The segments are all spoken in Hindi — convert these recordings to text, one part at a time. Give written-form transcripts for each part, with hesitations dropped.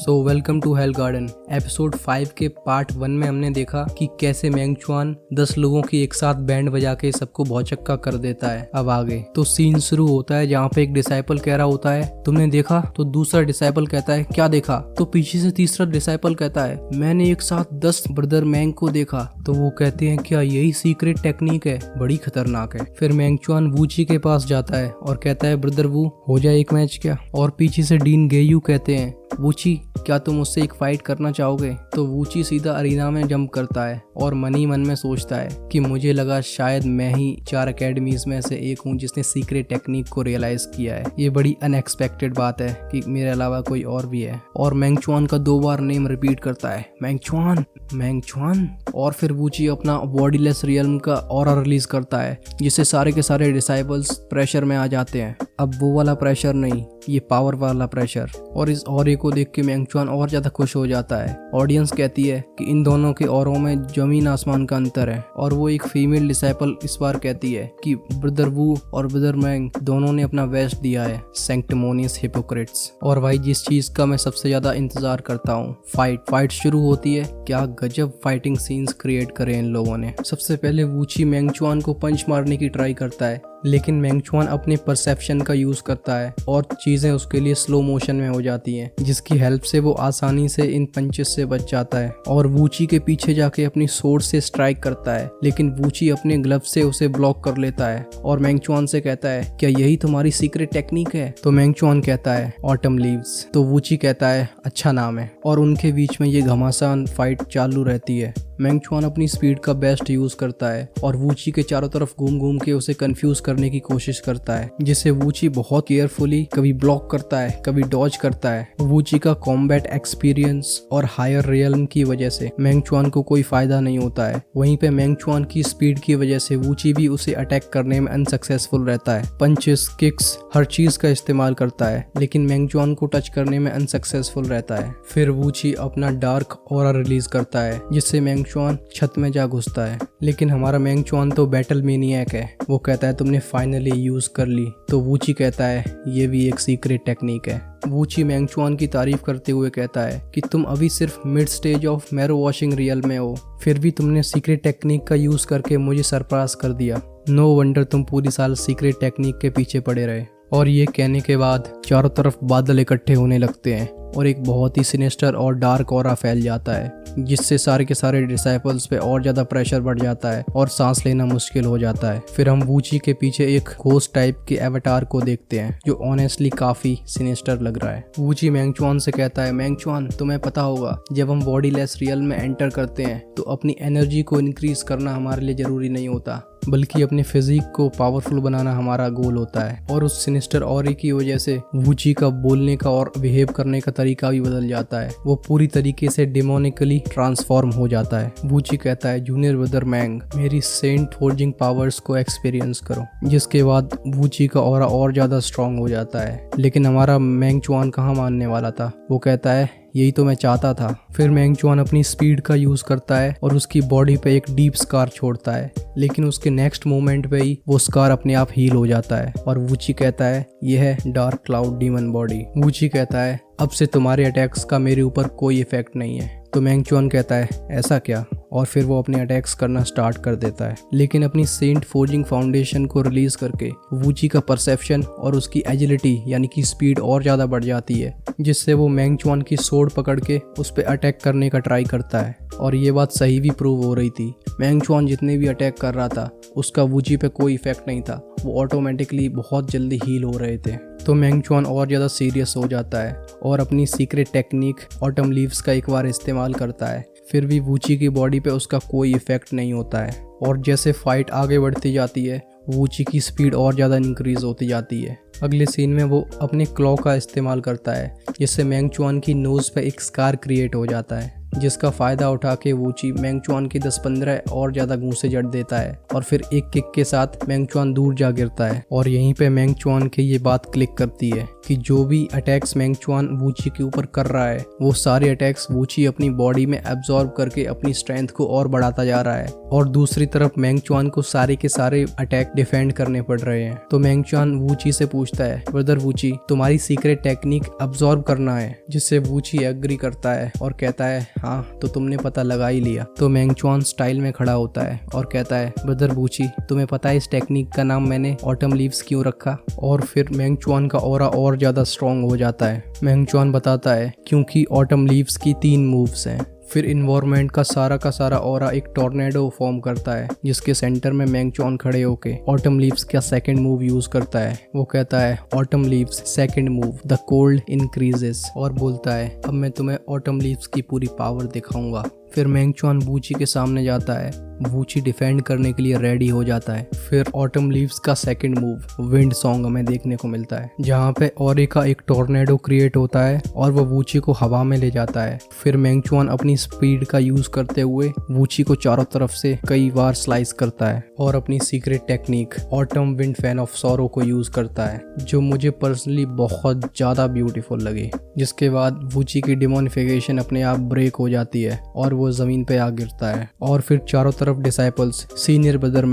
So welcome to hell garden. Episode 5 के पार्ट 1 में हमने देखा कि कैसे मेंग चुआन 10 लोगों की एक साथ बैंड बजा के सबको भौचक्का कर देता है। अब आगे तो सीन शुरू होता है जहाँ पे एक डिसाइपल कह रहा होता है तुमने देखा, तो दूसरा डिसाइपल कहता है क्या देखा, तो पीछे से तीसरा डिसाइपल कहता है मैंने एक साथ 10 ब्रदर मेंग को देखा। तो वो कहते हैं क्या यही सीक्रेट टेक्निक है, बड़ी खतरनाक है। फिर मेंग चुआन वूची के पास जाता है और कहता है ब्रदर वू हो जाए एक मैच क्या। और पीछे से डीन गेयू कहते हैं वूची क्या तुम उससे एक फाइट करना चाहोगे। तो वूची सीधा अरीना में जंप करता है और मन ही मन में सोचता है कि मुझे लगा शायद मैं ही 4 अकेडमीज में से एक हूँ जिसने सीक्रेट टेक्निक को रियलाइज किया है। ये बड़ी अनएक्सपेक्टेड बात है कि मेरे अलावा कोई और भी है। और मेंग चुआन का 2 बार नेम रिपीट करता है मेंग चुआन मेंग चुआन। और फिर वूची अपना बॉडीलेस रियल्म का ऑरा रिलीज करता है जिससे सारे के सारे डिसाइपल्स प्रेशर में आ जाते हैं। अब वो वाला प्रेशर नहीं, ये पावर वाला प्रेशर। और इस ऑरे को देख के मेंग चुआन और ज्यादा खुश हो जाता है। ऑडियंस कहती है कि इन दोनों के औरों में जमीन आसमान का अंतर है। और वो एक फीमेल डिसाइपल इस बार कहती है कि ब्रदर वू और ब्रदर मेंग दोनों ने अपना बेस्ट दिया है, सैंक्टिमोनियस हिपोक्रेट्स। और भाई जिस चीज का मैं सबसे ज्यादा इंतजार करता हूँ, फाइट शुरू होती है। क्या गजब फाइटिंग सीन्स क्रिएट करे इन लोगों ने। सबसे पहले वूची मेंग चुआन को पंच मारने की ट्राई करता है, लेकिन मेंग चुआन अपने परसेप्शन का यूज करता है और चीजें उसके लिए स्लो मोशन में हो जाती हैं, जिसकी हेल्प से वो आसानी से इन पंचेस से बच जाता है। और वूची के पीछे जाके अपनी सोर्ड से स्ट्राइक करता है, लेकिन वूची अपने ग्लव से उसे ब्लॉक कर लेता है और मेंग चुआन से कहता है क्या यही तुम्हारी सीक्रेट टेक्निक है। तो मेंग चुआन कहता है ऑटम लीव्स। तो वूची कहता है अच्छा नाम है। और उनके बीच में ये घमासान फाइट चालू रहती है। मेंग चुआन अपनी स्पीड का बेस्ट यूज करता है और वूची के चारों तरफ घूम घूम के उसे कंफ्यूज करने की कोशिश करता है, जिससे वूची बहुत केयरफुली कभी ब्लॉक करता है कभी डॉज करता है। वूची का कॉम्बैट एक्सपीरियंस और हायर रियल्म की वजह से मेंग चुआन को कोई फायदा नहीं होता है। वहीं पे मेंग चुआन की स्पीड की वजह से वूची भी उसे अटैक करने में अनसक्सेसफुल रहता है। पंचेस, किक्स, हर चीज का इस्तेमाल करता है, लेकिन मेंग चुआन को टच करने में अनसक्सेसफुल रहता है। फिर वूची अपना डार्क ऑरा रिलीज करता है, जिससे मेंग चुआन छत में जा घुसता है। लेकिन हमारा मेंग चुआन तो बैटल मेनियक है। वो कहता है तुमने फाइनली यूज कर ली। तो वूची कहता है ये भी एक सीक्रेट टेक्निक है। वूची मेंग चुआन की तारीफ करते हुए कहता है कि तुम अभी सिर्फ mid stage of marrow washing real में हो, फिर भी तुमने सीक्रेट टेक्निक का यूज करके मुझे सरपास कर दिया। नो वंडर तुम पूरी साल सीक्रेट टेक्निक के पीछे पड़े रहे। और ये कहने के बाद चारों तरफ बादल इकट्ठे होने लगते हैं और एक बहुत ही सिनेस्टर और डार्क ऑरा फैल जाता है, जिससे सारे के सारे डिसाइपल्स पे और ज्यादा प्रेशर बढ़ जाता है और सांस लेना मुश्किल हो जाता है। फिर हम वूची के पीछे एक घोस्ट टाइप के एवतार को देखते हैं जो ऑनेस्टली काफी सिनेस्टर लग रहा है। वूची मेंग चुआन से कहता है मेंग चुआन तुम्हें पता होगा जब हम बॉडीलेस रियल में एंटर करते हैं तो अपनी एनर्जी को इंक्रीज करना हमारे लिए जरूरी नहीं होता, बल्कि अपने फिजिक को पावरफुल बनाना हमारा गोल होता है। और उस सिनिस्टर ऑरे की वजह से वूची का बोलने का और बिहेव करने का तरीका भी बदल जाता है। वो पूरी तरीके से डेमोनिकली ट्रांसफॉर्म हो जाता है। वूची कहता है जूनियर ब्रदर मेंग मेरी सेंट फोर्जिंग पावर्स को एक्सपीरियंस करो, जिसके बाद वूची का ऑरा और ज्यादा स्ट्रांग हो जाता है। लेकिन हमारा मेंग चुआन कहाँ मानने वाला था। वो कहता है यही तो मैं चाहता था। फिर मेंग चुआन अपनी स्पीड का यूज करता है और उसकी बॉडी पे एक डीप स्कार छोड़ता है, लेकिन उसके नेक्स्ट मोमेंट पे ही वो स्कार अपने आप हील हो जाता है। और वूची कहता है यह है डार्क क्लाउड डीमन बॉडी। वूची कहता है अब से तुम्हारे अटैक्स का मेरे ऊपर कोई इफेक्ट नहीं है। तो मेंग चुआन कहता है ऐसा क्या। और फिर वो अपने अटैक्स करना स्टार्ट कर देता है, लेकिन अपनी सेंट फोर्जिंग फाउंडेशन को रिलीज करके वूची का परसेप्शन और उसकी एजिलिटी यानी कि स्पीड और ज्यादा बढ़ जाती है, जिससे वो मेंग चुआन की सोर्ड पकड़ के उस पर अटैक करने का ट्राई करता है। और ये बात सही भी प्रूव हो रही थी। मेंग चुआन जितने भी अटैक कर रहा था उसका वूची पे कोई इफेक्ट नहीं था, वो ऑटोमेटिकली बहुत जल्दी हील हो रहे थे। तो मेंग चुआन और ज़्यादा सीरियस हो जाता है और अपनी सीक्रेट टेक्निक ऑटम लीव्स का एक बार इस्तेमाल करता है। फिर भी वूची की बॉडी पे उसका कोई इफेक्ट नहीं होता है। और जैसे फाइट आगे बढ़ती जाती है वूची की स्पीड और ज़्यादा इंक्रीज होती जाती है। अगले सीन में वो अपने क्लॉ का इस्तेमाल करता है, जिससे मेंग चुआन की नोज पे एक स्कार क्रिएट हो जाता है। जिसका फायदा उठा के वूची मेंगचुआन के 10-15 और ज्यादा घूंसे जड़ देता है और फिर एक किक के साथ मेंगचुआन दूर जा गिरता है। और यहीं पे मेंगचुआन के ये बात क्लिक करती है कि जो भी अटैक्स मेंगचुआन वूची के ऊपर कर रहा है वो सारे अटैक्स वूची अपनी बॉडी में एब्जॉर्ब करके अपनी स्ट्रेंथ को और बढ़ाता जा रहा है और दूसरी तरफ मेंगचुआन को सारे के सारे अटैक डिफेंड करने पड़ रहे हैं। तो मेंगचुआन वूची से पूछता है, ब्रदर वूची, तुम्हारी सीक्रेट टेक्निक अब्सॉर्ब करना है, जिससे वूची एग्री करता है और कहता है हाँ तो तुमने पता लगा ही लिया। तो मेंगचुआन स्टाइल में खड़ा होता है और कहता है, ब्रदर वूची, तुम्हें पता है इस टेक्निक का नाम मैंने ऑटम लीव्स क्यों रखा? और फिर मेंगचुआन का ऑरा और ज्यादा स्ट्रॉन्ग हो जाता है। मेंगचुआन बताता है क्योंकि ऑटम लीव्स की 3 मूव्स हैं। फिर इन्वायरमेंट का सारा ऑरा एक टॉर्नेडो फॉर्म करता है जिसके सेंटर में मेंगचुआन खड़े होके ऑटम लीव्स का सेकंड मूव यूज करता है। वो कहता है, autumn leaves second move, the cold increases, और बोलता है अब मैं तुम्हें ऑटम लीव्स की पूरी पावर दिखाऊंगा। फिर मेंगचुआन वूची के सामने जाता है। वूची डिफेंड करने के लिए रेडी हो जाता है। फिर ऑटम लीव्स का सेकंड मूव विंड सॉन्ग हमें देखने को मिलता है जहाँ पे ऑरे का एक टॉर्नेडो क्रिएट होता है और वो वूची को हवा में ले जाता है। फिर मेंगचुआन अपनी स्पीड का यूज करते हुए वूची को चारों तरफ से कई बार स्लाइस करता है और अपनी secret technique autumn wind fan of sorrow को यूज करता है, जो मुझे पर्सनली बहुत ज्यादा ब्यूटीफुल लगी। जिसके बाद वूची की डिमोनिफिकेशन अपने आप ब्रेक हो जाती है और वो जमीन पे आ गिरता है और फिर चारों तरफ डिसाइपल्स सीनियर ब्रदर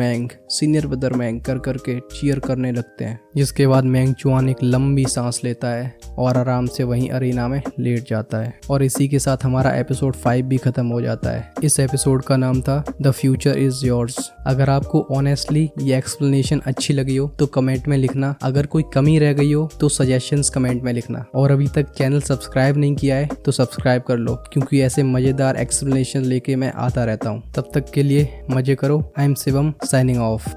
मैंग कर करके चीयर करने लगते हैं। जिसके बाद मेंगचुआन एक लंबी सांस लेता है और आराम से वहीं अरीना में लेट जाता है। और इसी के साथ हमारा एपिसोड 5 भी खत्म हो जाता है। इस एपिसोड का नाम था द फ्यूचर इज योर्स। अगर आपको ऑनेस्टली ये एक्सप्लेनेशन अच्छी लगी हो तो कमेंट में लिखना, अगर कोई कमी रह गई हो तो सजेशंस कमेंट में लिखना, और अभी तक चैनल सब्सक्राइब नहीं किया है तो सब्सक्राइब कर लो क्योंकि ऐसे मजेदार एक्सप्लेनेशन लेके मैं आता रहता हूँ। तब तक के लिए मजे करो। I am Shivam signing off.